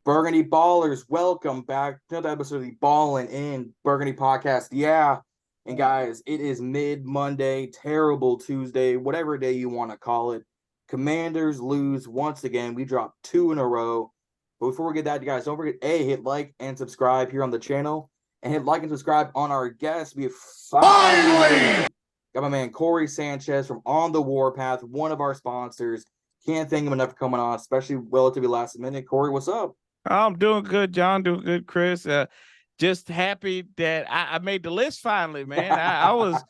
Burgundy Ballers, welcome back to another episode of the Ballin in Burgundy podcast. Yeah. And guys, it is mid-Monday, terrible Tuesday, whatever day you want to call it. Commanders lose once again. We dropped two in a row. But before we get that, you guys, don't forget, hit like and subscribe here on the channel. And hit like and subscribe on our guest. We have finally got my man Corey Sanchez from On the Warpath, one of our sponsors. Can't thank him enough for coming on, especially relatively last minute. Corey, what's up? I'm doing good, John. Doing good, Chris. Just happy that I made the list finally, man. I was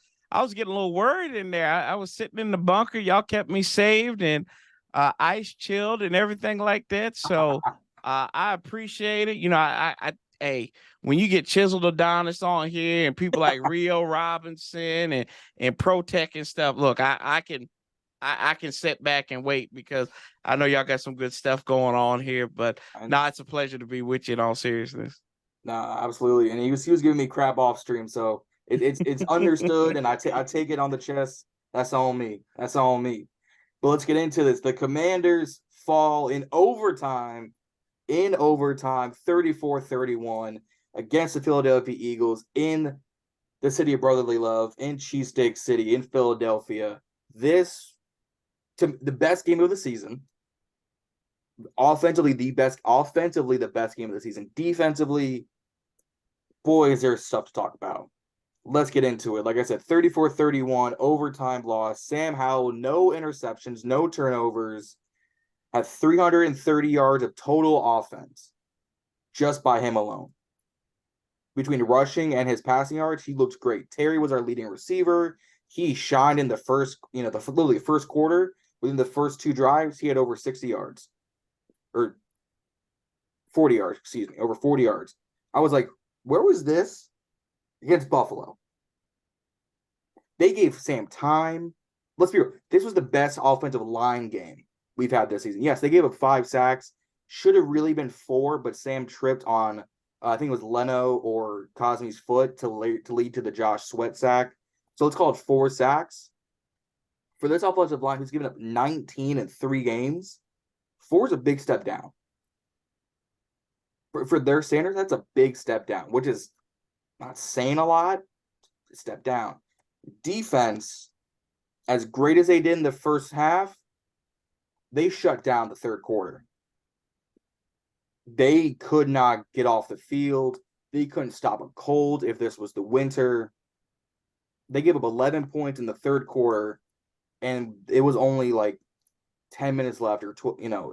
getting a little worried in there. I was sitting in the bunker. Y'all kept me saved and ice chilled and everything like that. So I appreciate it. Hey, when you get chiseled Adonis on here and people like Rio Robinson and Protech and stuff, look, I can sit back and wait because I know y'all got some good stuff going on here. But it's a pleasure to be with you in all seriousness. Nah, absolutely. And he was giving me crap off stream, so it's understood, and I take it on the chest. That's on me. That's on me. But let's get into this. The Commanders fall in overtime, 34-31 against the Philadelphia Eagles in the city of brotherly love, in Cheesesteak City, in Philadelphia. The best game of the season. Offensively, the best game of the season. Defensively, boy, is there stuff to talk about. Let's get into it. Like I said, 34-31, overtime loss. Sam Howell, no interceptions, no turnovers, had 330 yards of total offense just by him alone. Between rushing and his passing yards, he looked great. Terry was our leading receiver. He shined in the first, literally first quarter. Within the first two drives, he had over 60 yards. Or 40 yards, over 40 yards. I was like, where was this against Buffalo? They gave Sam time. Let's be real. This was the best offensive line game we've had this season. Yes, they gave up 5 sacks. Should have really been 4, but Sam tripped on, I think it was Leno or Cosme's foot to lead to the Josh Sweat sack. So let's call it 4 sacks. For this offensive line who's given up 19 in 3 games, 4 is a big step down. For their standards, that's a big step down, which is not saying a lot. Step down. Defense, as great as they did in the first half, they shut down the third quarter. They could not get off the field. They couldn't stop a cold if this was the winter. They gave up 11 points in the third quarter, and it was only like 10 minutes left, or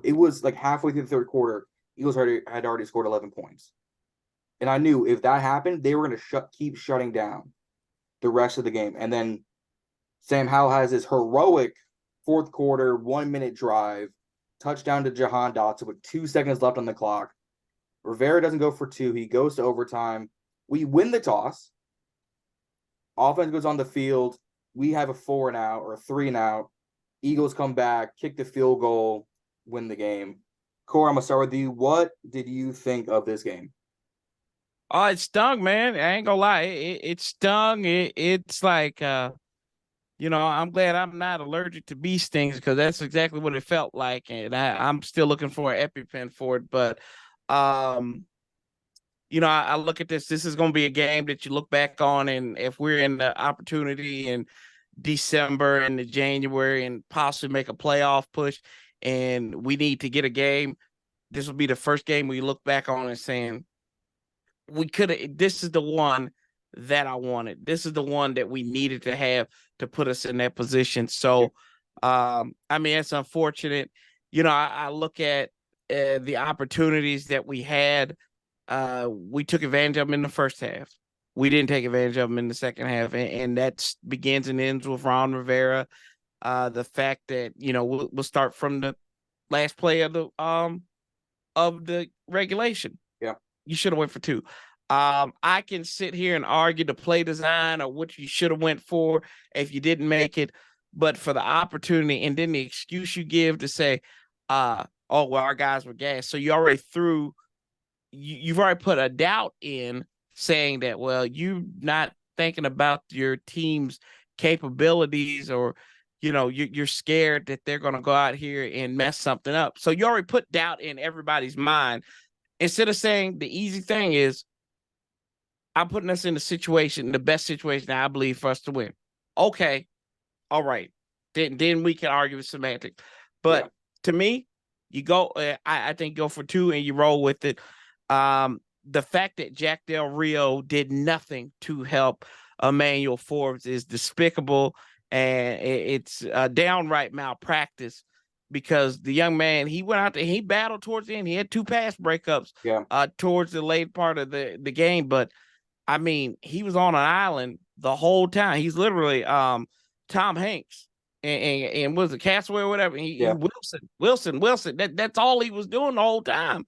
it was like halfway through the third quarter. Eagles had already scored 11 points. And I knew if that happened, they were going to keep shutting down the rest of the game. And then Sam Howell has his heroic fourth quarter, 1-minute drive, touchdown to Jahan Dotson with 2 seconds left on the clock. Rivera doesn't go for 2. He goes to overtime. We win the toss. Offense goes on the field. We have a 4-and-out or a 3-and-out. Eagles come back, kick the field goal, win the game. Corey, I'm going to start with you. What did you think of this game? Oh, it stung, man. I ain't gonna lie. It stung. It's like, I'm glad I'm not allergic to bee stings because that's exactly what it felt like. And I'm still looking for an EpiPen for it. But, I look at this. This is going to be a game that you look back on. And if we're in the opportunity in December and January and possibly make a playoff push and we need to get a game, this will be the first game we look back on and saying, this is the one that I wanted. This is the one that we needed to have to put us in that position. So, it's unfortunate. I look at the opportunities that we had. We took advantage of them in the first half. We didn't take advantage of them in the second half. And that begins and ends with Ron Rivera. The fact that, we'll start from the last play of the regulation. Yeah. You should have went for 2. I can sit here and argue the play design or what you should have went for if you didn't make it, but for the opportunity and then the excuse you give to say, our guys were gassed. So you already you've already put a doubt in saying that, well, you're not thinking about your team's capabilities or, you're scared that they're going to go out here and mess something up. So you already put doubt in everybody's mind. instead of saying the easy thing is, I'm putting us in the best situation I believe for us to win. Okay, all right. Then we can argue with semantics. But to me, you go. I think go for 2 and you roll with it. The fact that Jack Del Rio did nothing to help Emmanuel Forbes is despicable, and it's downright malpractice because the young man, he went out there, he battled towards the end. He had 2 pass breakups towards the late part of the game, but I mean, he was on an island the whole time. He's literally Tom Hanks and was it Castaway or whatever. He Wilson. That's all he was doing the whole time.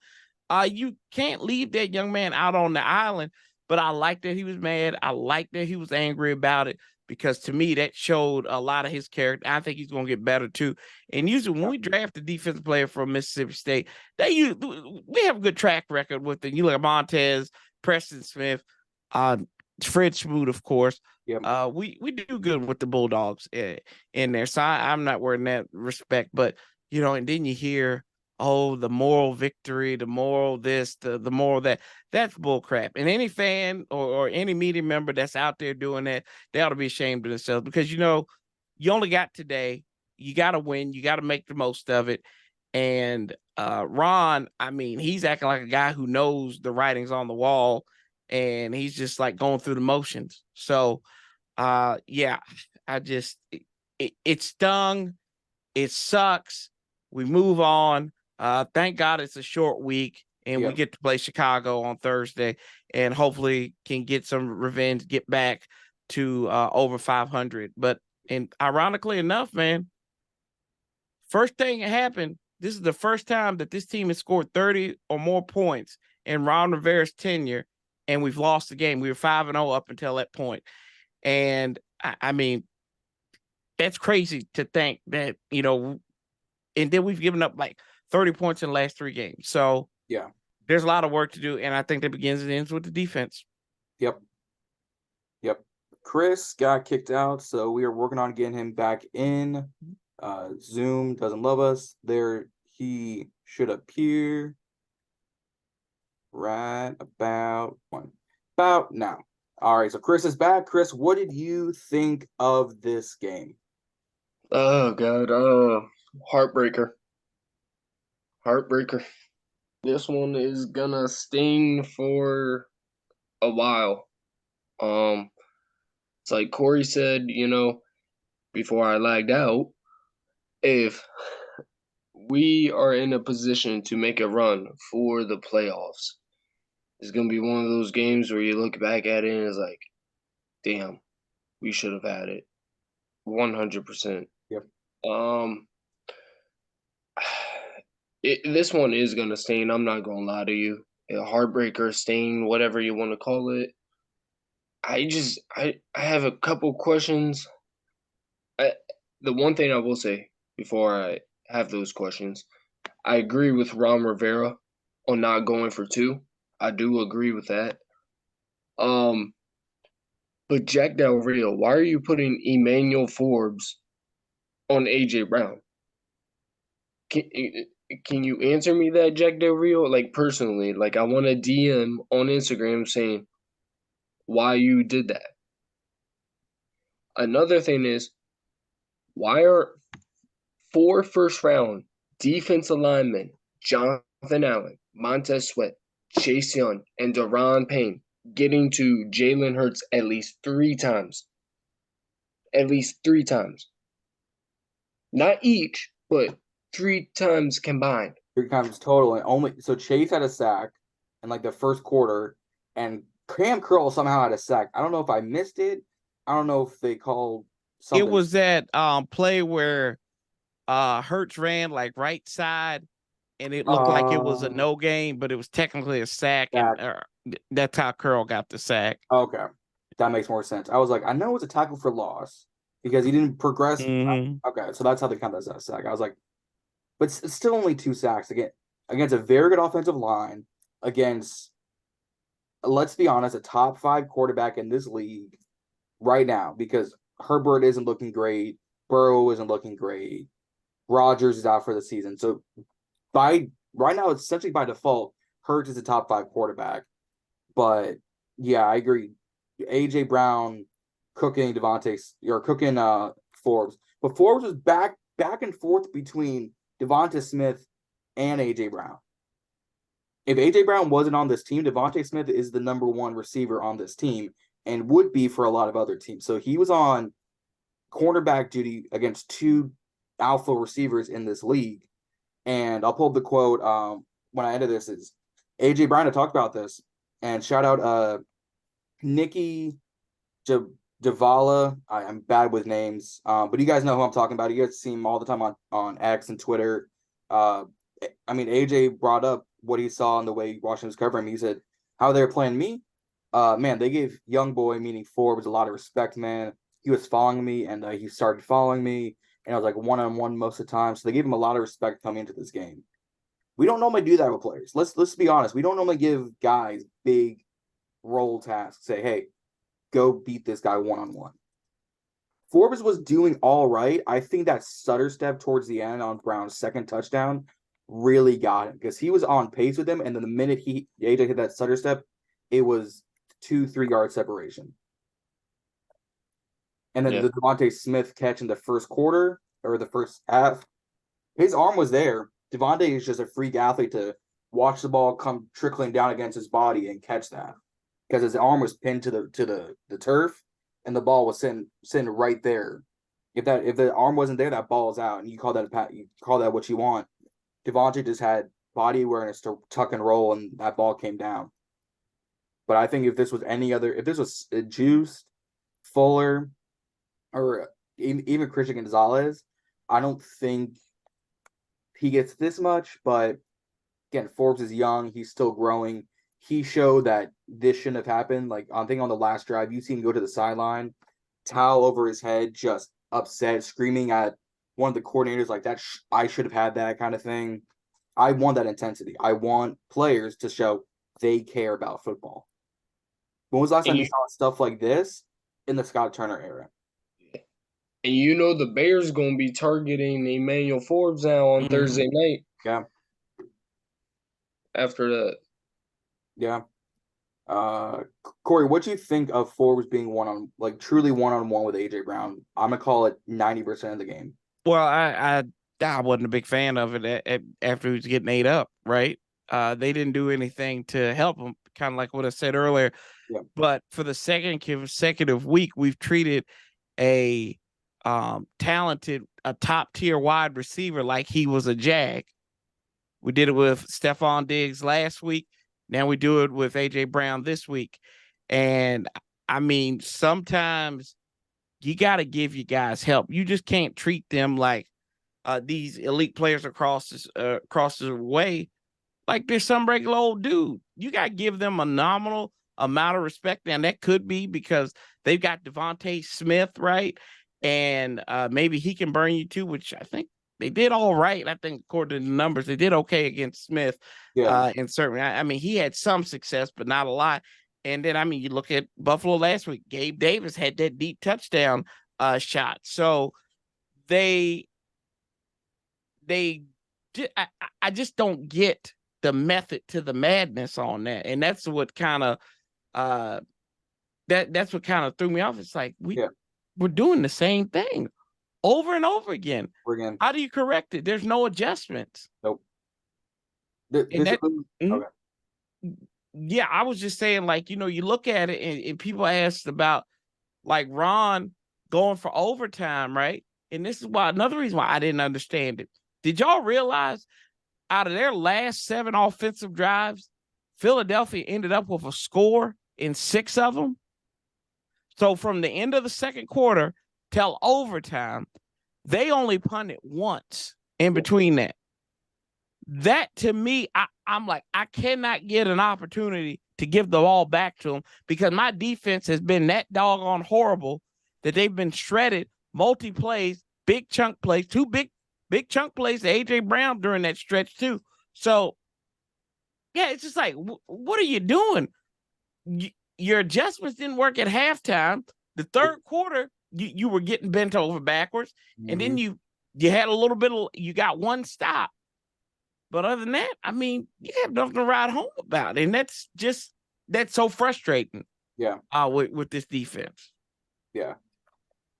You can't leave that young man out on the island. But I like that he was mad. I like that he was angry about it because to me that showed a lot of his character. I think he's going to get better too. And usually when we draft a defensive player from Mississippi State, we have a good track record with it. You look at Montez, Preston Smith, Fred Smoot, of course. We do good with the Bulldogs in there. So I'm not worried in that respect. But, and then you hear, oh, the moral victory, the moral this, the moral that. That's bull crap. And any fan or any media member that's out there doing that, they ought to be ashamed of themselves because, you only got today. You got to win. You got to make the most of it. And Ron, I mean, he's acting like a guy who knows the writings on the wall, and he's just like going through the motions. So, yeah, it stung. It sucks. We move on. Thank God it's a short week and we get to play Chicago on Thursday and hopefully can get some revenge, get back to over 500. And ironically enough, man, first thing that happened, this is the first time that this team has scored 30 or more points in Ron Rivera's tenure, and we've lost the game. We were 5-0 up until that point. And I mean, that's crazy to think that, and then we've given up like 30 points in the last 3 games. So there's a lot of work to do. And I think that begins and ends with the defense. Yep. Chris got kicked out. So we are working on getting him back in. Zoom doesn't love us. There he should appear right about now. All right, so Chris is back. Chris, what did you think of this game? Oh God, heartbreaker. This one is gonna sting for a while. It's like Corey said, before I lagged out, if we are in a position to make a run for the playoffs, it's going to be one of those games where you look back at it and it's like, damn, we should have had it. 100%. Yep. This one is going to sting. I'm not going to lie to you. A heartbreaker, sting, whatever you want to call it. I have a couple questions. The one thing I will say before I have those questions, I agree with Ron Rivera on not going for 2. I do agree with that. But Jack Del Rio, why are you putting Emmanuel Forbes on AJ Brown? Can you answer me that, Jack Del Rio? Like personally, like I want a DM on Instagram saying why you did that. Another thing is, why are 4 first-round defensive linemen, Jonathan Allen, Montez Sweat, Chase Young, and Deron Payne, getting to Jalen Hurts at least 3 times? At least 3 times. Not each, but 3 times combined. 3 times total. And so Chase had a sack in like the first quarter, and Cam Curl somehow had a sack. I don't know if I missed it. I don't know if they called something. It was that play where Hurts ran like right side, and it looked like it was a no game, but it was technically a sack. And that's how Curl got the sack. Okay. That makes more sense. I was like, I know it's a tackle for loss because he didn't progress. Mm-hmm. Okay, so that's how they count that as a sack. I was like, but it's still only 2 sacks against a very good offensive line, against, let's be honest, a top 5 quarterback in this league right now, because Herbert isn't looking great, Burrow isn't looking great, Rodgers is out for the season. So right now, it's essentially by default, Hurts is a top 5 quarterback. But yeah, I agree. AJ Brown cooking Forbes. But Forbes was back and forth between Devonta Smith and AJ Brown. If AJ Brown wasn't on this team, Devonta Smith is the number 1 receiver on this team and would be for a lot of other teams. So he was on cornerback duty against 2 alpha receivers in this league. And I'll pull up the quote when I edit this is AJ Brown had talked about this. And shout out Nikki Javala. I'm bad with names, but you guys know who I'm talking about. You guys see him all the time on X and Twitter. AJ brought up what he saw and the way Washington was covering him. He said how they were playing me. Man, they gave young boy, meaning Forbes, a lot of respect, man. He was following me, and he started following me, and I was like one-on-one most of the time. So they gave him a lot of respect coming into this game. We don't normally do that with players. Let's be honest. We don't normally give guys big role tasks. Say, hey, go beat this guy one-on-one. Forbes was doing all right. I think that stutter step towards the end on Brown's second touchdown really got him because he was on pace with him. And then the minute AJ hit that stutter step, it was 2-3 yard separation. And then the Devonta Smith catch in the first quarter or the first half, his arm was there. Devonta is just a freak athlete to watch the ball come trickling down against his body and catch that because his arm was pinned to the turf and the ball was sitting right there. If the arm wasn't there, that ball is out, and you call that what you want. Devonta just had body awareness to tuck and roll, and that ball came down. But I think if this was Juice, Fuller, or even Christian Gonzalez, I don't think he gets this much. But again, Forbes is young; he's still growing. He showed that this shouldn't have happened. Like I think on the last drive, you see him go to the sideline, towel over his head, just upset, screaming at one of the coordinators like that. I should have had that kind of thing. I want that intensity. I want players to show they care about football. When was the last time you saw stuff like this in the Scott Turner era? And you know the Bears going to be targeting Emmanuel Forbes now on Thursday night. Yeah. After that. Yeah. Corey, what do you think of Forbes being truly one-on-one with AJ Brown? I'm gonna call it 90% of the game. Well, I wasn't a big fan of it after he was getting ate up, right? They didn't do anything to help him, kind of like what I said earlier. Yeah. But for the second consecutive week, we've treated a talented, a top-tier wide receiver like he was a jag. We did it with Stephon Diggs last week. Now we do it with AJ Brown this week. And I mean, sometimes you got to give you guys help. You just can't treat them like these elite players across the way like they're some regular old dude. You got to give them a nominal amount of respect. And that could be because they've got Devonta Smith, right? And maybe he can burn you too, which I think they did all right. I think according to the numbers, they did okay against Smith. Yeah. And certainly, I mean, he had some success, but not a lot. And then, I mean, you look at Buffalo last week, Gabe Davis had that deep touchdown shot. So I just don't get the method to the madness on that. And that's what kind of that's what kind of threw me off. It's like we're doing the same thing over and over again. How do you correct it? There's no adjustments. Nope. Yeah, I was just saying, like, you know, you look at it and people asked about like Ron going for overtime, right? And this is why another reason why I didn't understand it. Did y'all realize out of their last 7 offensive drives, Philadelphia ended up with a score in 6 of them? So from the end of the second quarter till overtime, they only punted once in between that. That to me, I'm like, I cannot get an opportunity to give the ball back to them because my defense has been that doggone horrible that they've been shredded multi-plays, big chunk plays, 2 big chunk plays to AJ Brown during that stretch too. So yeah, it's just like, what are you doing? Your adjustments didn't work at halftime. The third quarter, you were getting bent over backwards, and then you had a little bit of, you got one stop. But other than that, I mean, you have nothing to ride home about. And that's so frustrating. Yeah. With this defense. Yeah.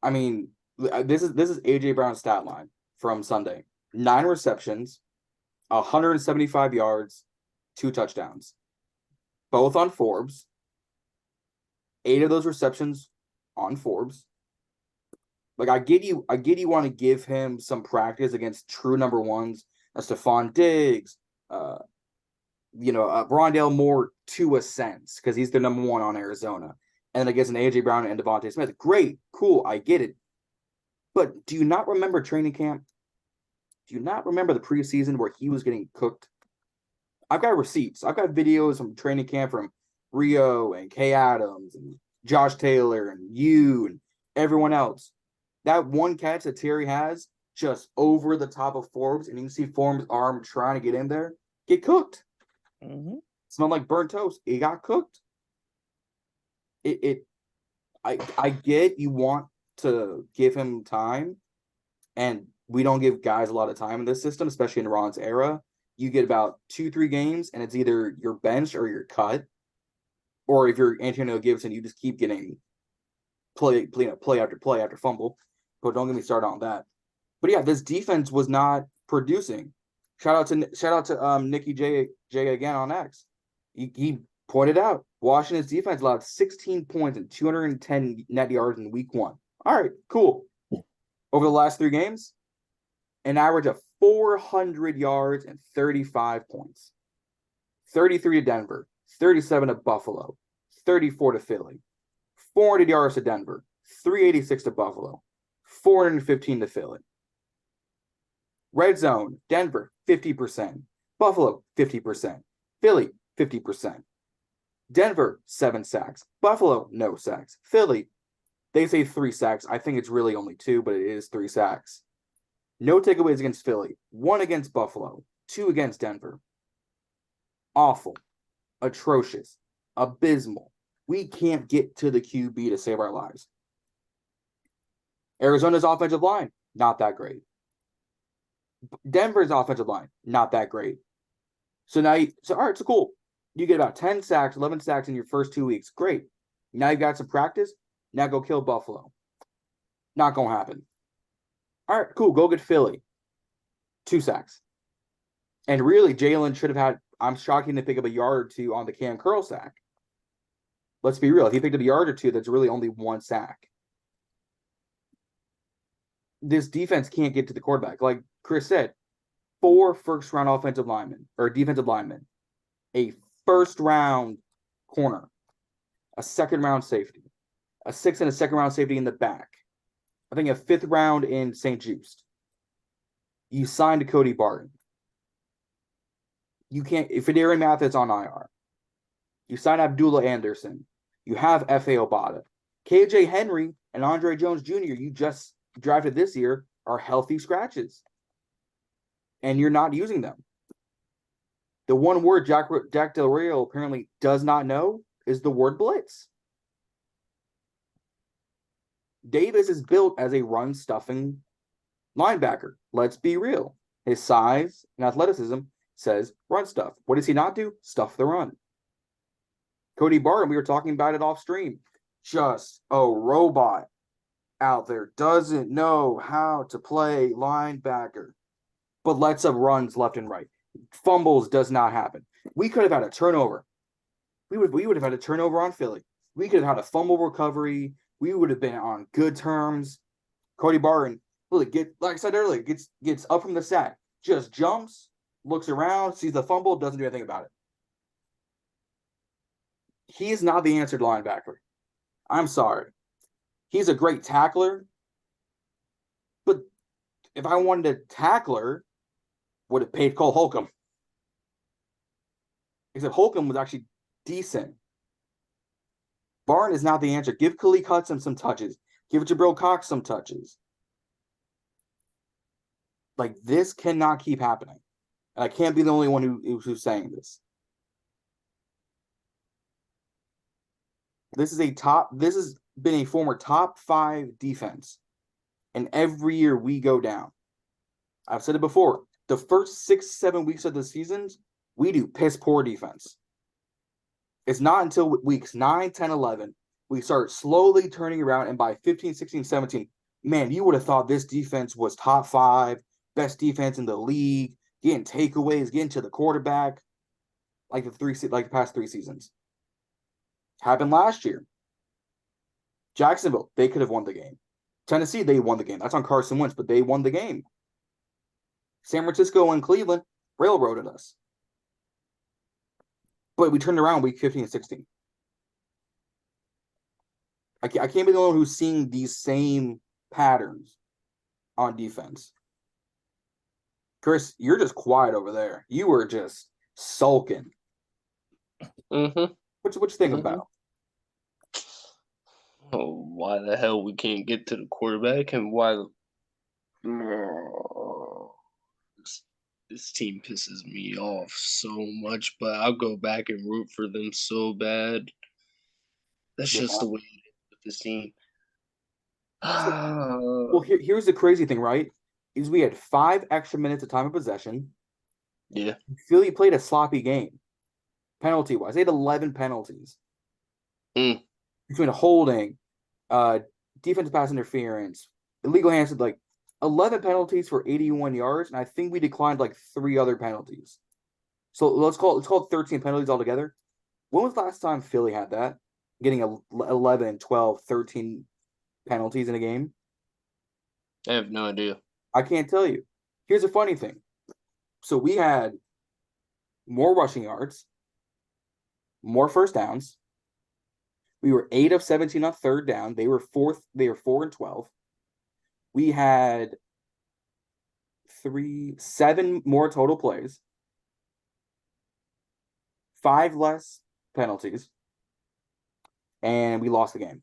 I mean, this is AJ Brown's stat line from Sunday. 9 receptions, 175 yards, 2 touchdowns. Both on Forbes. 8 of those receptions on Forbes. Like, I get you want to give him some practice against true number ones, Stephon Diggs, Rondale Moore to a sense, because he's the number one on Arizona. And against an AJ Brown and Devontae Smith. Great, cool, I get it. But do you not remember training camp? Do you not remember the preseason where he was getting cooked? I've got receipts. I've got videos from training camp from Rio and Kay Adams and Josh Taylor and you and everyone else. That one catch that Terry has just over the top of Forbes, and you can see Forbes' arm trying to get in there, get cooked. Mm-hmm. Smelled like burnt toast. He got cooked. I get you want to give him time, and we don't give guys a lot of time in this system, especially in Ron's era. You get about 2-3 games, and it's either you're benched or you're cut. Or if you're Antonio Gibson, you just keep getting play after play after fumble. But don't get me started on that. But yeah, this defense was not producing. Shout out to Nikki J again on X. He pointed out Washington's defense allowed 16 points and 210 net yards in week 1. All right, cool. Over the last 3 games, an average of 400 yards and 35 points. 33 to Denver, 37 to Buffalo, 34 to Philly, 400 yards to Denver, 386 to Buffalo, 415 to Philly. Red zone, Denver, 50%. Buffalo, 50%. Philly, 50%. Denver, 7 sacks. Buffalo, no sacks. Philly, they say 3 sacks. I think it's really only 2, but it is 3 sacks. No takeaways against Philly. 1 against Buffalo. 2 against Denver. Awful. Atrocious. Abysmal. We can't get to the QB to save our lives. Arizona's offensive line, not that great. Denver's offensive line, not that great. So all right, so cool. You get about 10 sacks, 11 sacks in your first 2 weeks. Great. Now you've got some practice. Now go kill Buffalo. Not going to happen. All right, cool. Go get Philly. 2 sacks. And really, Jalen should have had, I'm shocked he didn't pick up a yard or 2 on the Cam Curl sack. Let's be real. If he picked up a yard or 2, that's really only 1 sack. This defense can't get to the quarterback. Like Chris said, 4 first-round offensive linemen, or defensive linemen, a first-round corner, a second-round safety, a 6th and a second-round safety in the back, I think a 5th round in St. Just. You signed Cody Barton. You can't, if Federico Mathis on IR. You signed Abdullah Anderson. You have F.A. Obata. KJ Henry and Andre Jones Jr., you just drafted this year, are healthy scratches. And you're not using them. The one word Jack Del Rio apparently does not know is the word blitz. Davis is built as a run-stuffing linebacker. Let's be real. His size and athleticism says run stuff. What does he not do? Stuff the run. Cody Barton, we were talking about it off stream. Just a robot out there. Doesn't know how to play linebacker. But lets up runs left and right. Fumbles does not happen. We could have had a turnover. We would have had a turnover on Philly. We could have had a fumble recovery. We would have been on good terms. Cody Barton, really like I said earlier, gets up from the sack, just jumps, looks around, sees the fumble, doesn't do anything about it. He is not the answered linebacker. I'm sorry. He's a great tackler, but if I wanted a tackler, would have paid Cole Holcomb. Except Holcomb was actually decent. Barton is not the answer. Give Khalil Hudson some touches. Give Jabril Cox some touches. Like, this cannot keep happening. And I can't be the only one who's saying this. This has been a former top 5 defense. And every year we go down. I've said it before. the first 6-7 weeks of the seasons, we do piss poor defense. It's not until weeks 9, 10, 11, we start slowly turning around, and by 15, 16, 17, man, you would have thought this defense was top 5, best defense in the league, getting takeaways, getting to the quarterback, like the past 3 seasons. Happened last year. Jacksonville, they could have won the game. Tennessee, they won the game. That's on Carson Wentz, but they won the game. San Francisco and Cleveland railroaded us. But we turned around week 15 and 16. I can't be the only one who's seeing these same patterns on defense. Chris, you're just quiet over there. You were just sulking. Mm-hmm. What you think about? Oh, why the hell we can't get to the quarterback, and why this team pisses me off so much, but I'll go back and root for them so bad. That's just the way it is with this team. Well, here's the crazy thing, right? Is we had 5 extra minutes of time of possession. Yeah. Philly played a sloppy game, penalty-wise. They had 11 penalties. Between a holding, defensive pass interference, illegal hands, like 11 penalties for 81 yards, and I think we declined like 3 other penalties. So let's call it 13 penalties altogether. When was the last time Philly had that? Getting 11, 12, 13 penalties in a game? I have no idea. I can't tell you. Here's a funny thing. So we had more rushing yards, more first downs. We were 8 of 17 on third down. They were 4 and 12. We had 7 more total plays, 5 less penalties, and we lost the game.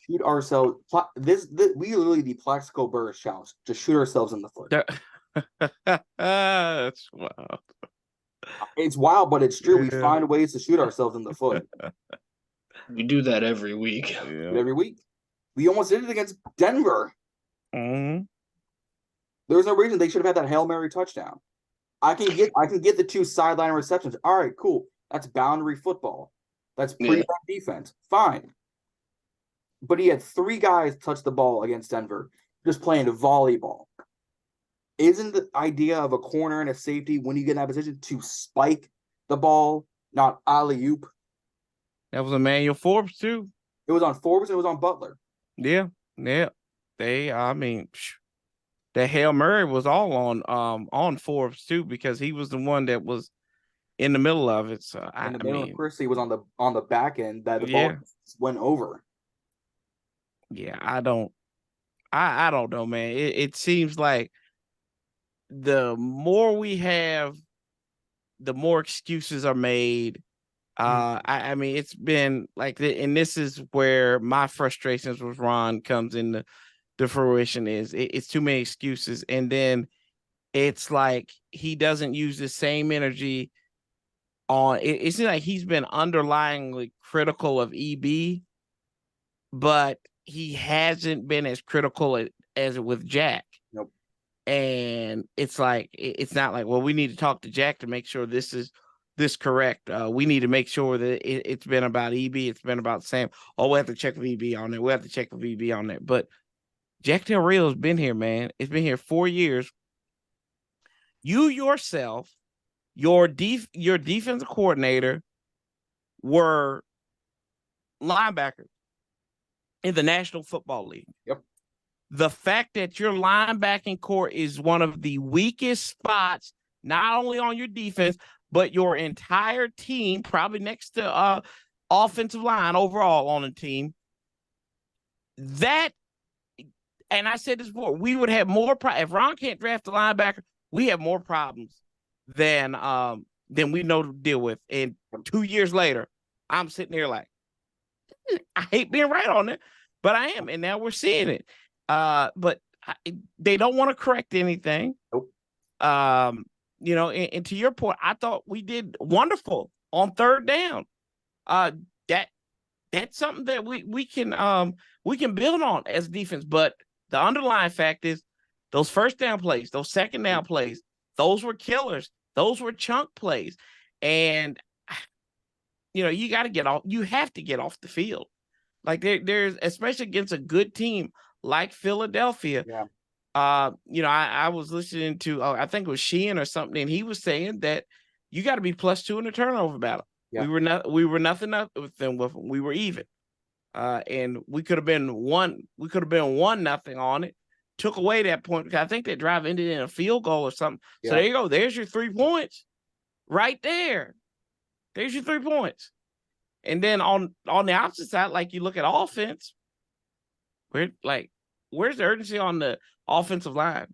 Shoot ourselves. We literally the Plaxico Burress challenge. Just shoot ourselves in the foot. That's wild. It's wild, but it's true. We find ways to shoot ourselves in the foot. We do that every week. Yeah. Every week. We almost did it against Denver. Mm-hmm. There was no reason they should have had that Hail Mary touchdown. I can get the 2 sideline receptions. All right, cool. That's boundary football. That's prevent defense. Fine. But he had 3 guys touch the ball against Denver, just playing volleyball. Isn't the idea of a corner and a safety when you get in that position to spike the ball, not alley-oop? That was Emmanuel Forbes too. It was on Forbes and it was on Butler. Yeah. The Hail Mary was all on Forbes too, because he was the one that was in the middle of it. So Christie was on the back end that the ball went over. Yeah, I don't know, man. It seems like the more we have, the more excuses are made. I mean, it's been like, and this is where my frustrations with Ron comes into the fruition. It's too many excuses, and then it's like he doesn't use the same energy on it. It's like he's been underlyingly critical of EB, but he hasn't been as critical as with Jack. Nope. And it's like, it's not like, well, we need to talk to Jack to make sure this is correct. We need to make sure that it's been about EB. It's been about Sam. Oh, we have to check with EB on it. We have to check with EB on it. But Jack Del Rio has been here, man. It's been here 4 years. You yourself, your defensive coordinator were linebackers in the National Football League. Yep. The fact that your linebacking core is one of the weakest spots, not only on your defense, but your entire team, probably next to offensive line overall on the team. That, and I said this before, we would have more if Ron can't draft a linebacker, we have more problems than we know to deal with. And 2 years later, I'm sitting there like, I hate being right on it, but I am, and now we're seeing it. But they don't want to correct anything. Nope. And to your point, I thought we did wonderful on third down. That's something that we can build on as defense. But The underlying fact is those first down plays, those second down plays, those were killers. Those were chunk plays. And, you got to get off. You have to get off the field. Like there's, especially against a good team like Philadelphia. Yeah. I was listening to, I think it was Sheehan or something, and he was saying that you got to be +2 in the turnover battle. Yeah. We were nothing up with them. We were even. And we could have been 1-0 on it. Took away that point because I think that drive ended in a field goal or something. Yeah. So there you go. There's your 3 points right there. There's your 3 points. And then on the opposite side, like you look at offense, where's the urgency on the offensive line?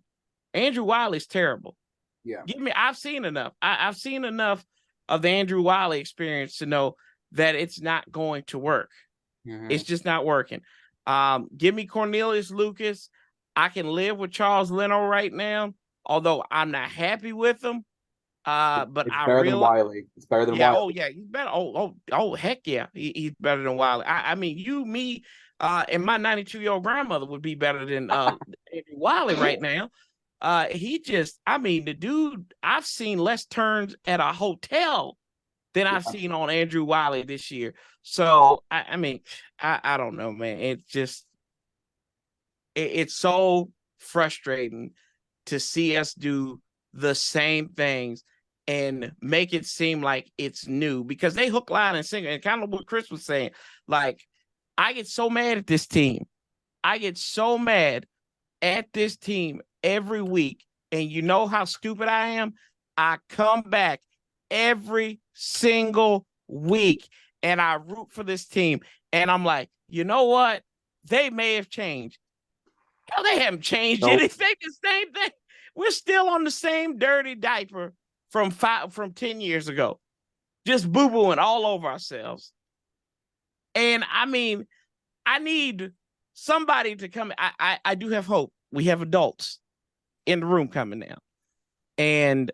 Andrew Wiley's terrible. Yeah. I've seen enough. I've seen enough of the Andrew Wiley experience to know that it's not going to work. Mm-hmm. It's just not working. Give me Cornelius Lucas. I can live with Charles Leno right now, although I'm not happy with him. But it's better than Wiley. It's better than Wiley. Oh yeah, he's better. Oh heck yeah, he's better than Wiley. I mean, me, and my 92-year-old grandmother would be better than Andrew Wiley right now. The dude, I've seen less turns at a hotel than I've seen on Andrew Wiley this year. So I don't know, man. It's just it's so frustrating to see us do the same things and make it seem like it's new because they hook, line, and sinker. And kind of what Chris was saying, like, I get so mad at this team. I get so mad at this team every week. And you know how stupid I am? I come back every single week and I root for this team. And I'm like, you know what? They may have changed. Hell, they haven't changed anything. The same thing. We're still on the same dirty diaper from 10 years ago, just boo-booing all over ourselves. And I need somebody to come. I do have hope. We have adults in the room coming now, and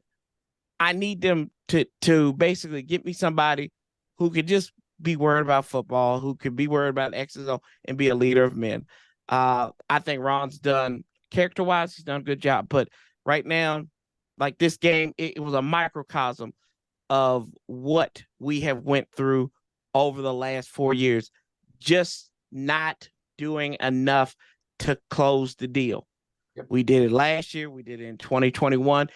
I need them to basically get me somebody who could just be worried about football, who could be worried about X's and be a leader of men. I think Ron's done, character-wise, he's done a good job. But right now, like this game, it was a microcosm of what we have went through over the last 4 years. Just not doing enough to close the deal. Yep. We did it last year. We did it in 2021.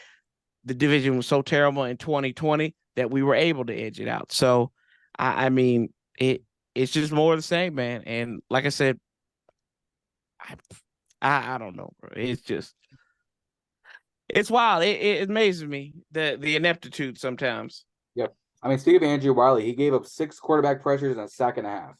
The division was so terrible in 2020 that we were able to edge it out. So, it's just more of the same, man. And like I said, I don't know, bro. It's wild. It amazes me the ineptitude sometimes. Yep. Speaking of Andrew Wiley, he gave up 6 quarterback pressures in a sack and a half.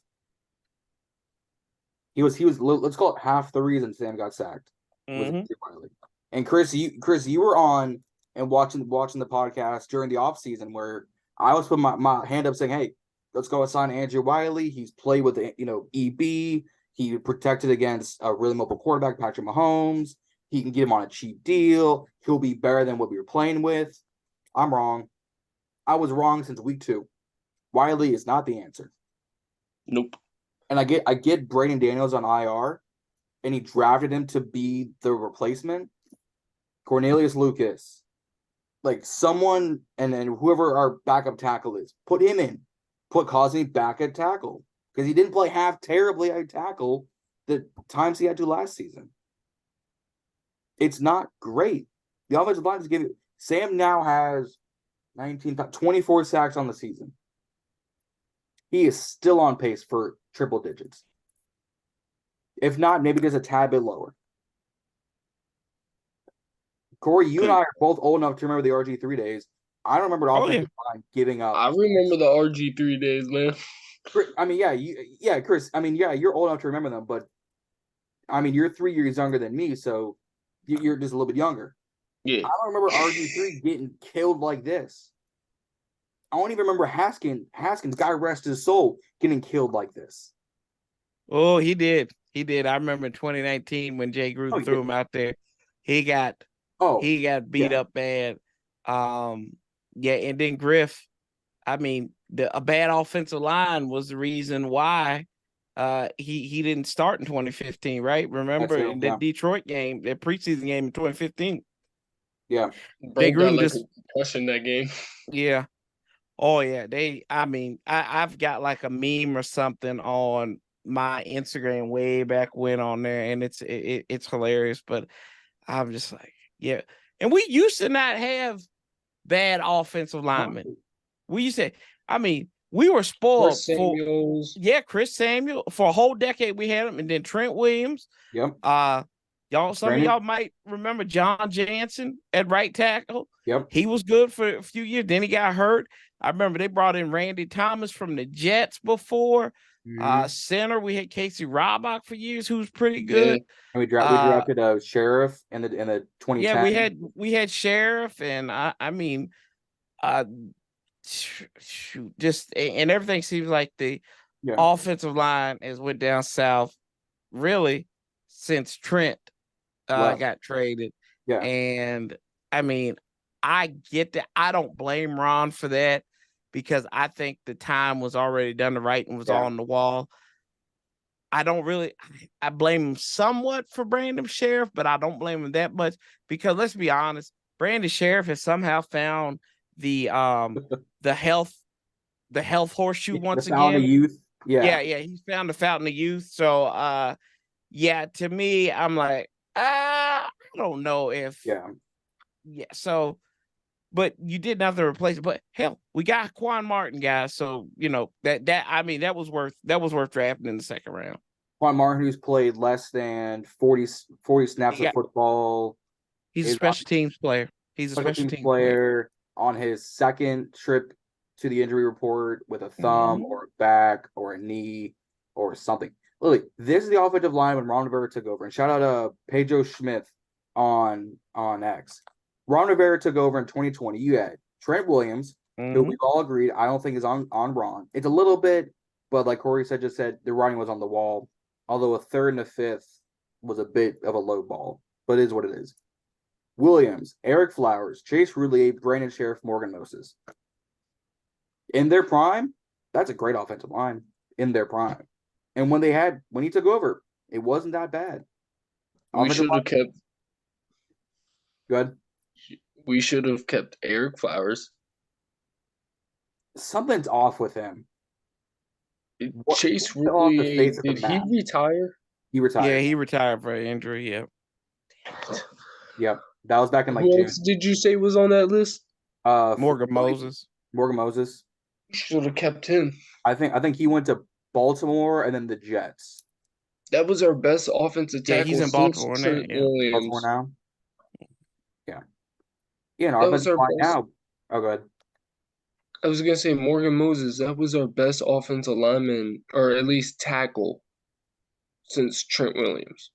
He was let's call it half the reason Sam got sacked. Was Andrew Wiley. And Chris, you were on and watching the podcast during the offseason where I was putting my hand up saying, hey, let's go assign Andrew Wiley. He's played with EB. He protected against a really mobile quarterback, Patrick Mahomes. He can get him on a cheap deal. He'll be better than what we were playing with. I'm wrong. I was wrong since week 2. Wiley is not the answer. Nope. And I get Braden Daniels on IR, and he drafted him to be the replacement. Cornelius Lucas, like someone, and then whoever our backup tackle is, put him in. Put Cosme back at tackle. Because he didn't play half terribly at tackle the times he had to last season. It's not great. The offensive line is giving. Sam now has 24 sacks on the season. He is still on pace for triple digits. If not, maybe just a tad bit lower. Corey, you and I are both old enough to remember the RG3 days. I don't remember the offensive line giving up. I remember the RG3 days, man. Chris, you're old enough to remember them, but you're 3 years younger than me, so you're just a little bit younger. Yeah. I don't remember RG3 getting killed like this. I don't even remember Haskins, God rest his soul, getting killed like this. Oh, he did. He did. I remember in 2019 when Jay Gruden threw him out there. He got beat up bad. And then Griff, a bad offensive line was the reason why he didn't start in 2015, right? Remember true, in yeah. the Detroit game, that preseason game in 2015. Yeah. Bro Jay got Gruden like just a concussion that game. yeah. Oh yeah, I've got like a meme or something on my Instagram way back when on there, and it's hilarious. But I'm just like, yeah. And we used to not have bad offensive linemen. We used to, we were spoiled Chris for Samuels. Chris Samuel for a whole decade we had him, and then Trent Williams. Yep. Some of y'all might remember John Jansen at right tackle. Yep. He was good for a few years. Then he got hurt. I remember they brought in Randy Thomas from the Jets before. Center, we had Casey Robach for years, who was pretty good. Yeah. And we drafted a sheriff in the 2010. Yeah, we had Sheriff, and just and everything seems like the offensive line has went down south, really, since Trent got traded. Yeah. And I get that. I don't blame Ron for that, because I think the time was already done. The writing was all on the wall. I blame him somewhat for Brandon Sheriff, but I don't blame him that much, because let's be honest, Brandon Sheriff has somehow found the health horseshoe once again. The fountain of youth. Yeah, he's found the fountain of youth. So to me, I'm like, I don't know if so, but you did nothing to replace it. But hell, we got Quan Martin, guys. So that was worth drafting in the second round. Quan Martin, who's played less than 40 snaps of football. He's a special teams player. He's a special teams player on his second trip to the injury report with a thumb or a back or a knee or something. Literally, this is the offensive line when Ron Rivera took over. And shout out to Pedro Schmidt on X. Ron Rivera took over in 2020. You had Trent Williams, who we've all agreed I don't think is on Ron. It's a little bit, but like Corey just said, the writing was on the wall. Although a third and a fifth was a bit of a low ball, but it is what it is. Williams, Eric Flowers, Chase Roulier, Brandon Sheriff, Morgan Moses. In their prime, that's a great offensive line in their prime. And when he took over, it wasn't that bad. We should have kept. Good. We should have kept Eric Flowers. Something's off with him. Chase Roulier, did he retire? He retired. Yeah, he retired for an injury. Yeah. Yep. That was back in Who else did you say was on that list? Morgan Moses. Morgan Moses. Should have kept him. I think he went to Baltimore and then the Jets. That was our best offensive tackle. Yeah, he's in Baltimore now. Yeah. Baltimore now. Yeah. Yeah, and our offensive line now. Oh, go ahead. I was gonna say Morgan Moses. That was our best offensive lineman, or at least tackle, since Trent Williams.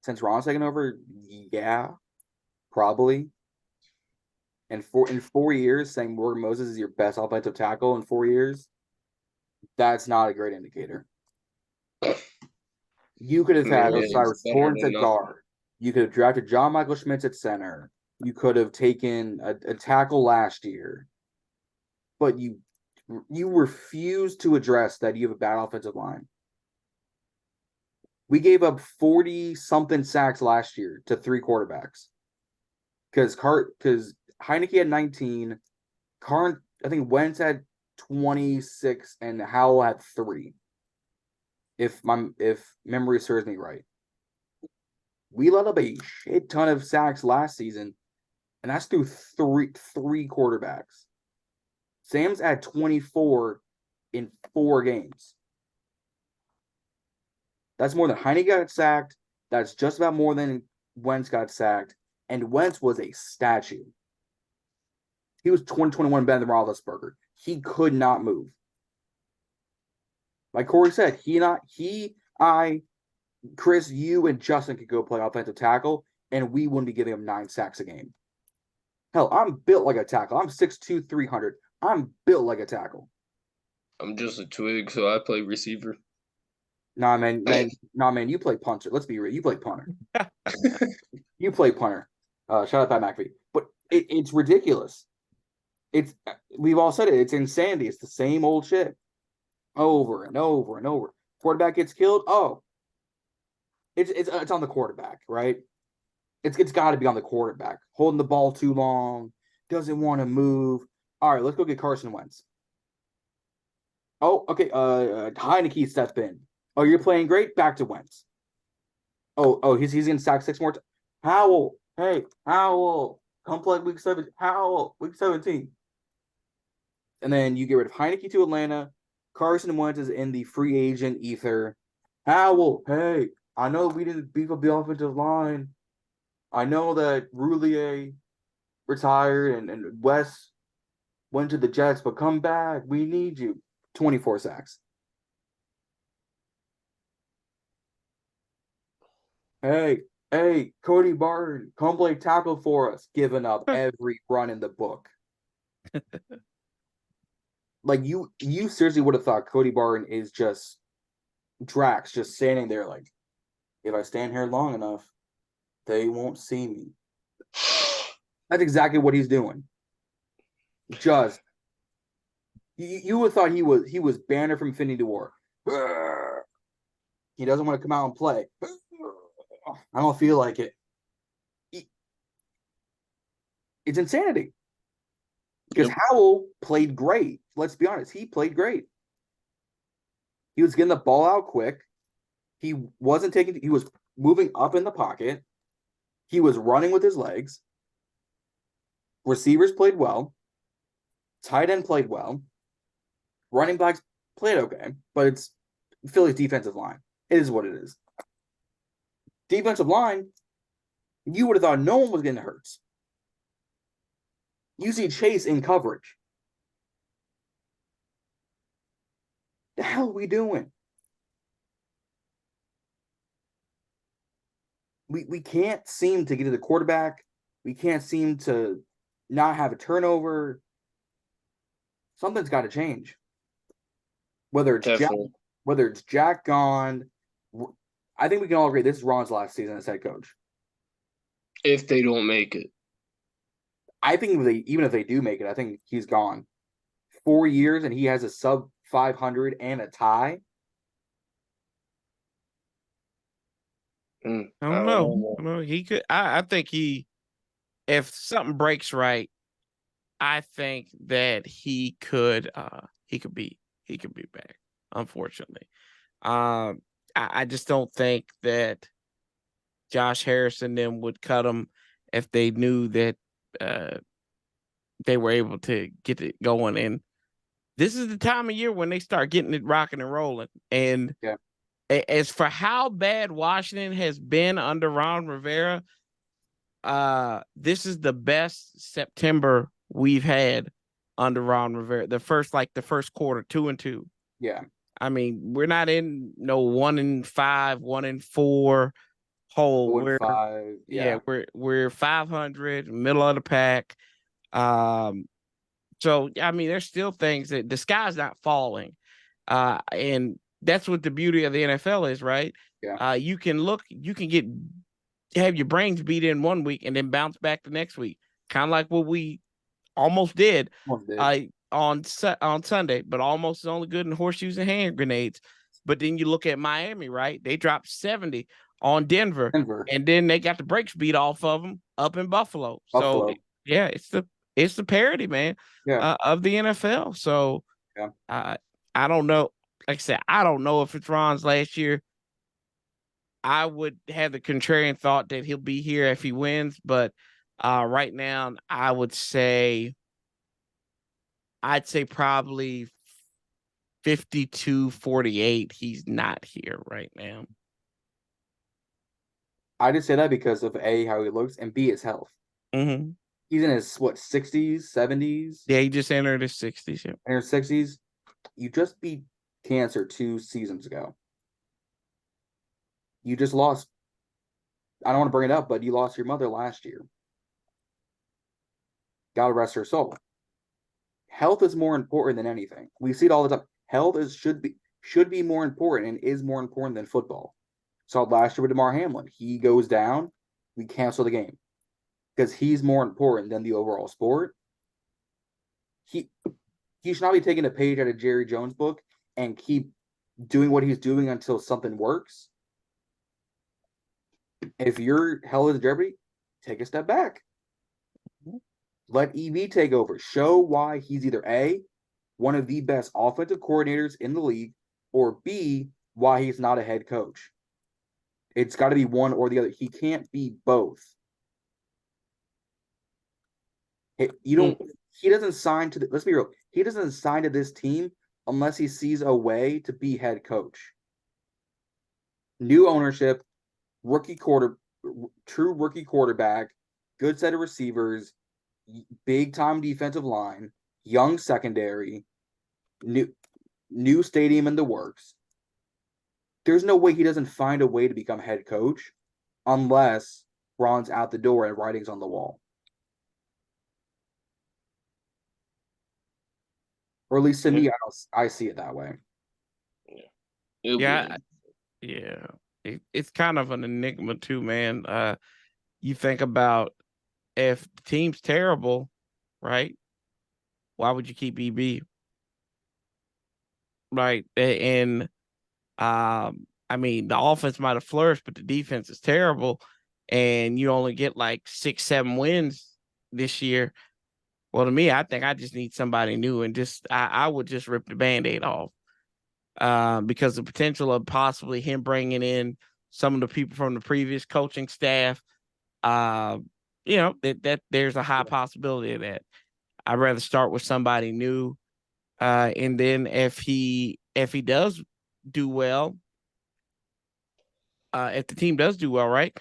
Since Ron's taken over, yeah, probably. And in 4 years, saying Morgan Moses is your best offensive tackle in 4 years, that's not a great indicator. You could have had Osiris Torrance at guard. You could have drafted John Michael Schmitz at center. You could have taken a tackle last year. But you refuse to address that you have a bad offensive line. We gave up 40-something sacks last year to 3 quarterbacks. Because Heineke had 19, I think Wentz had 26, and Howell had 3. If memory serves me right. We let up a shit ton of sacks last season, and that's through three quarterbacks. Sam's at 24 in 4 games. That's more than Heineke got sacked. That's just about more than Wentz got sacked. And Wentz was a statue. He was 2021 better than Roethlisberger. He could not move. Like Corey said, Chris, you, and Justin could go play offensive tackle, and we wouldn't be giving him 9 sacks a game. Hell, I'm built like a tackle. I'm 6'2", 300. I'm built like a tackle. I'm just a twig, so I play receiver. Nah, man, you play punter. Let's be real. You play punter. You play punter. Shout out Pat McAfee. But it's ridiculous. We've all said it. It's insanity. It's the same old shit. over and over and over. Quarterback gets killed. Oh, it's on the quarterback, right? It's got to be on the quarterback. Holding the ball too long, doesn't want to move. All right, let's go get Carson Wentz. Oh, okay. Heineke steps in. Oh, you're playing great. Back to Wentz. Oh, he's gonna sack 6 more. Howell, hey, Howell, come play week 7. Howell, week 17. And then you get rid of Heineke to Atlanta. Carson Wentz is in the free agent ether. Howell, hey, I know we didn't beef up the offensive line. I know that Roulier retired and Wes went to the Jets, but come back. We need you. 24 sacks. Hey, Cody Barton, come play tackle for us. Giving up every run in the book. Like you seriously would have thought Cody Barton is just Drax, just standing there like, if I stand here long enough, they won't see me. That's exactly what he's doing. Just you would have thought he was Banner from Infinity War. He doesn't want to come out and play. I don't feel like it. It's insanity. Because Howell played great. Let's be honest. He played great. He was getting the ball out quick. He was moving up in the pocket. He was running with his legs. Receivers played well. Tight end played well. Running backs played okay, but it's Philly's defensive line. It is what it is. Defensive line, you would have thought no one was getting hurt. You see Chase in coverage. The hell are we doing? We can't seem to get to the quarterback. We can't seem to not have a turnover. Something's got to change. Whether it's Jack gone, I think we can all agree this is Ron's last season as head coach. If they don't make it. I think even if they do make it, I think he's gone. 4 years and he has a sub 500 and a tie. I don't know. He could. I think if something breaks right, I think that he could be back. Unfortunately, I just don't think that Josh Harrison them would cut him if they knew that they were able to get it going. And this is the time of year when they start getting it rocking and rolling. And as for how bad Washington has been under Ron Rivera, this is the best September we've had under Ron Rivera. The first quarter, 2-2. Yeah. I mean, we're not in no 1-5, 1-4 hole. We're 5. Yeah, we're 500, middle of the pack. So I mean, there's still things that the sky's not falling. And that's what the beauty of the NFL is, right? Yeah. You can have your brains beat in 1 week and then bounce back the next week. Kind of like what we almost did. On Sunday, but almost is only good in horseshoes and hand grenades. But then you look at Miami, right? They dropped 70 on Denver. And then they got the brakes beat off of them up in Buffalo. So yeah, it's the parity, man, of the NFL. So I don't know. Like I said, I don't know if it's Ron's last year. I would have the contrarian thought that he'll be here if he wins, but right now I'd say probably 52-48. He's not here right now. I just say that because of A, how he looks, and B, his health. Mm-hmm. He's in his 60s, 70s. Yeah, he just entered his 60s. Yeah. In his 60s. You just beat cancer 2 seasons ago. You just lost. I don't want to bring it up, but you lost your mother last year. God rest her soul. Health is more important than anything. We see it all the time. Health should be more important and is more important than football. Saw it last year with DeMar Hamlin. He goes down, we cancel the game because he's more important than the overall sport. He should not be taking a page out of Jerry Jones' book and keep doing what he's doing until something works. If your health is in jeopardy, take a step back. Let EB take over. Show why he's either A, one of the best offensive coordinators in the league, or B, why he's not a head coach. It's got to be one or the other. He can't be both. He doesn't sign to let's be real. He doesn't sign to this team unless he sees a way to be head coach. New ownership, true rookie quarterback, good set of receivers, big time defensive line, young secondary, new stadium in the works. There's no way he doesn't find a way to become head coach unless Ron's out the door and writing's on the wall. Or at least to me, I see it that way. Yeah. It's kind of an enigma too, man. You think about if the team's terrible, right? Why would you keep EB? Right. And I mean, the offense might have flourished, but the defense is terrible, and you only get like 6-7 wins this year. Well, to me, I think I just need somebody new, and I would just rip the Band-Aid off. Because the potential of possibly him bringing in some of the people from the previous coaching staff, that there's a high possibility of that. I'd rather start with somebody new, and then if he does do well, if the team does do well, right,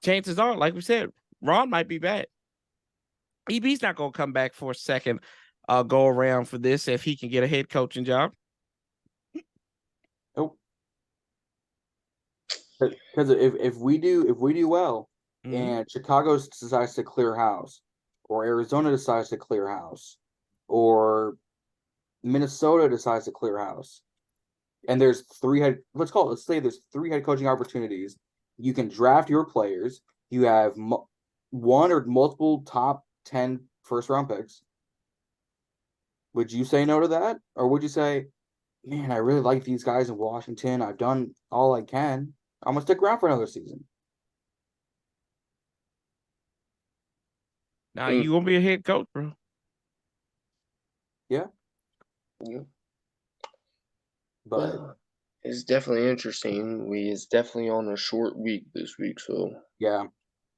chances are, like we said, Ron might be back. EB's not going to come back for a second go around for this if he can get a head coaching job. Nope. Because if we do well, and Chicago decides to clear house, or Arizona decides to clear house, or Minnesota decides to clear house, and there's let's say there's 3 head coaching opportunities. You can draft your players. You have one or multiple top 10 first round picks. Would you say no to that? Or would you say, man, I really like these guys in Washington. I've done all I can. I'm going to stick around for another season. Now you going to be a head coach, bro. Yeah. But it's definitely interesting. It's definitely on a short week this week, so yeah,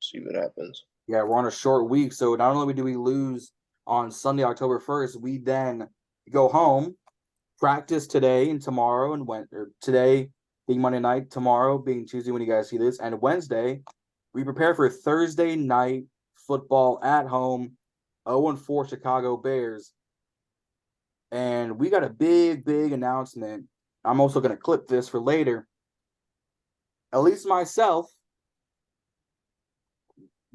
see what happens. Yeah, we're on a short week, so not only do we lose on Sunday, October 1st, we then go home, practice today and tomorrow, and today being Monday night, tomorrow being Tuesday when you guys see this, and Wednesday, we prepare for Thursday night football at home, 0-4 Chicago Bears. And we got a big announcement. I'm also going to clip this for later. At least myself,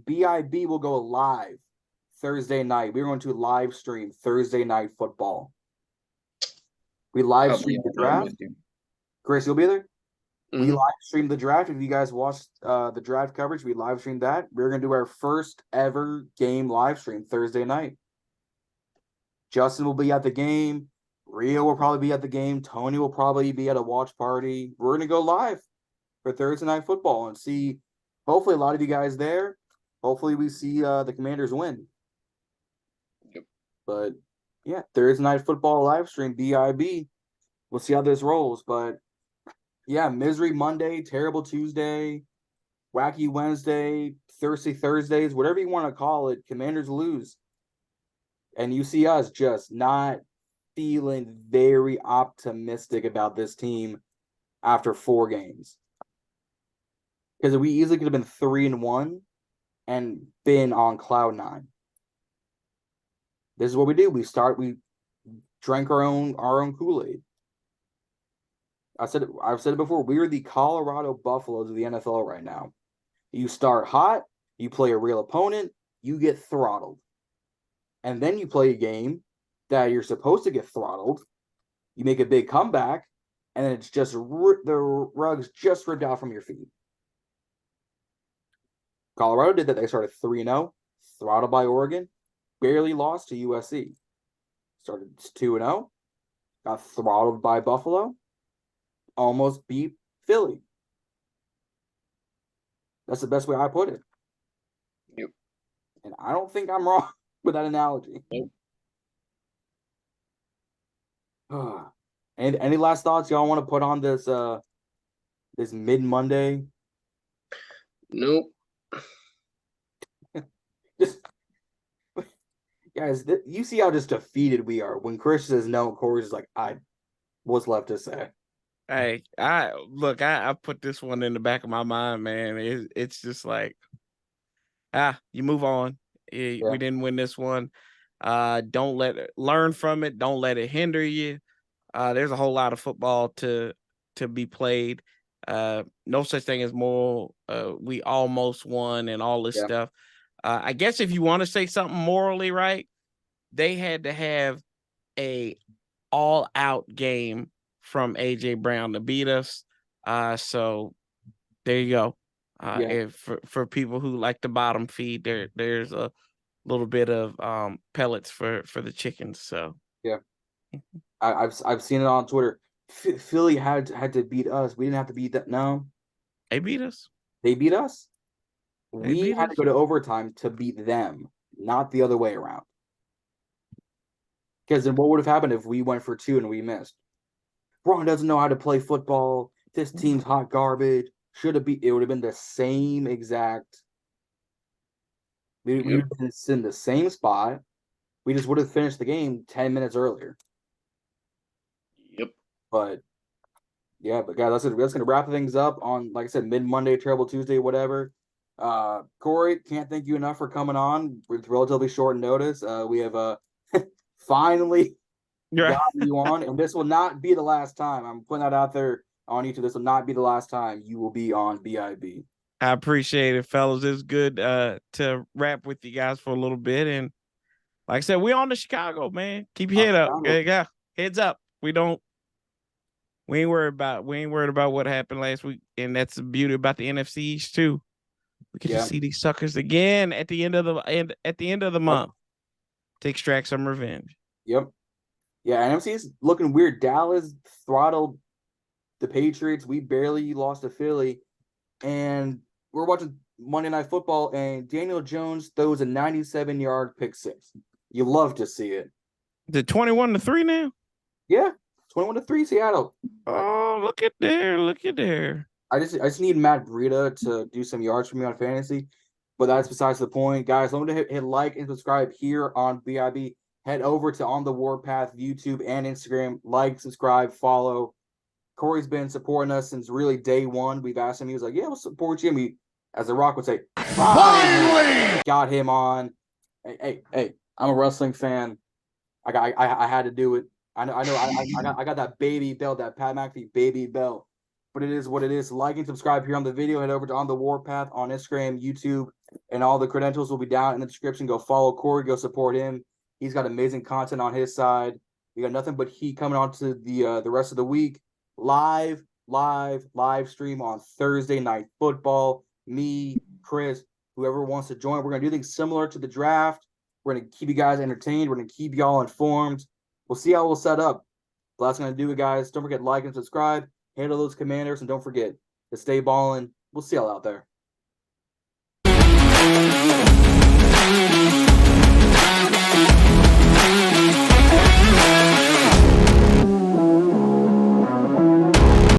BIB will go live Thursday night. We're going to live stream Thursday night football. We live stream the draft. Grace, you'll be there? Mm-hmm. We live stream the draft. If you guys watched the draft coverage, we live streamed that. We're going to do our first ever game live stream Thursday night. Justin will be at the game. Rio will probably be at the game. Tony will probably be at a watch party. We're going to go live for Thursday night football and see, hopefully, a lot of you guys there. Hopefully, we see the Commanders win. Yep. But, yeah, Thursday night football live stream, BIB. We'll see how this rolls. But, yeah, misery Monday, terrible Tuesday, wacky Wednesday, thirsty Thursdays, whatever you want to call it, Commanders lose. And you see us just not feeling very optimistic about this team after 4 games. Because we easily could have been 3-1 and been on cloud 9. This is what we do. We drank our own Kool-Aid. I've said it before. We are the Colorado Buffaloes of the NFL right now. You start hot, you play a real opponent, you get throttled. And then you play a game that you're supposed to get throttled. You make a big comeback, and then it's just the rug's just ripped out from your feet. Colorado did that. They started 3-0, throttled by Oregon, barely lost to USC. Started 2-0, got throttled by Buffalo, almost beat Philly. That's the best way I put it. Yep. And I don't think I'm wrong with that analogy. Nope. And any last thoughts y'all want to put on this this mid-Monday? Nope. Just guys, you see how just defeated we are when Chris says no. Corey's just like, what's left to say? Hey, I put this one in the back of my mind, man. It's just like, you move on. We didn't win this one. Don't learn from it. Don't let it hinder you. There's a whole lot of football to be played. No such thing as moral. We almost won and all this stuff. I guess if you want to say something morally right, they had to have a all-out game from AJ Brown to beat us. So there you go. If for people who like the bottom feed, there's a little bit of pellets for the chickens. So yeah, I've seen it on Twitter. Philly had to beat us. We didn't have to beat that. No, they beat us. They beat us. We had to go to overtime to beat them, not the other way around. Because then what would have happened if we went for 2 and we missed? Ron doesn't know how to play football. This team's hot garbage. It would have been the same exact. We would have been in the same spot. We just would have finished the game 10 minutes earlier. Yep. But guys, that's gonna wrap things up on, like I said, mid-Monday, Terrible Tuesday, whatever. Corey, can't thank you enough for coming on with relatively short notice. We have finally gotten you on, and this will not be the last time. I'm putting that out there on YouTube. This will not be the last time you will be on BIB. I appreciate it, fellas. It's good to rap with you guys for a little bit. And like I said, we're on to Chicago, man. Keep your head up. Okay, yeah. Heads up. We ain't worried about what happened last week. And that's the beauty about the NFC East too. We get to see these suckers again at the end of the month to extract some revenge. Yep. Yeah, NFC is looking weird. Dallas throttled the Patriots. We barely lost to Philly. And we're watching Monday Night Football, and Daniel Jones throws a 97-yard pick six. You love to see it. Is it 21-3 now? Yeah, 21-3 Seattle. Oh, look at there. I just need Matt Breida to do some yards for me on fantasy, but that's besides the point. Guys, don't forget to hit like and subscribe here on BIB. Head over to On the Warpath YouTube and Instagram. Like, subscribe, follow. Corey's been supporting us since really day one. We've asked him. He was like, yeah, we'll support you. And we, as The Rock would say, finally got him on. Hey, I'm a wrestling fan. I had to do it. I know. I got that baby belt, that Pat McAfee baby belt. But it is what it is. Like and subscribe here on the video. Head over to On the Warpath on Instagram, YouTube, and all the credentials will be down in the description. Go follow Corey. Go support him. He's got amazing content on his side. We got nothing but heat coming on to the rest of the week. Live stream on Thursday Night Football. Me, Chris, whoever wants to join. We're going to do things similar to the draft. We're going to keep you guys entertained. We're going to keep y'all informed. We'll see how we'll set up. But that's going to do it, guys. Don't forget to like and subscribe. Handle those Commanders, and don't forget to stay ballin'. We'll see y'all out there.